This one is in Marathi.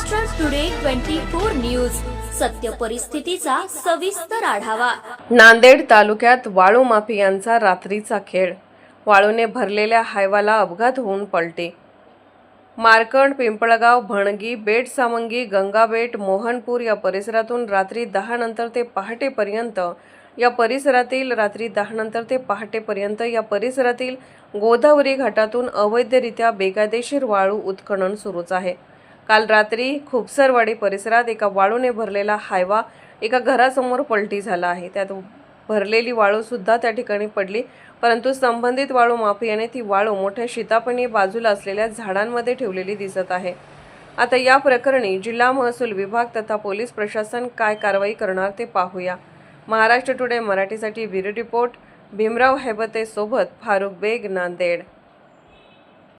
महाराष्ट्र टुडे 24 न्यूज, सत्य परिस्थितीचा सविस्तर आढावा। नांदेड तालुक्यात वाळू माफियांचा रात्रीचा खेळ, वाळूने भरलेल्या हायवाला अपघात होऊन पलटी। मार्कंड, पिंपळगाव, भणगी, बेटसामंगी, गंगाबेट, मोहनपूर या परिसरातून रात्री 10 नंतर ते पहाटेपर्यंत या परिसरातील गोदावरी घाटातून अवैधरित्या बेकायदेशीर वाळू उत्खनन सुरूच आहे। काल रात्री खुपसरवाडी परिसरात एका वाळूने भरलेला हायवा एका घरासमोर पलटी झाला आहे। त्यात भरलेली वाळू सुद्धा त्या ठिकाणी पडली, परंतु संबंधित वाळू माफियाने ती वाळू मोठ्या शिताफणी बाजूला असलेल्या झाडांमध्ये ठेवलेली दिसत आहे। आता या प्रकरणी जिल्हा महसूल विभाग तथा पोलीस प्रशासन काय कारवाई करणार ते पाहूया। महाराष्ट्र टुडे मराठीसाठी ब्युरो रिपोर्ट भीमराव हेबते सोबत फारुख बेग, नांदेड।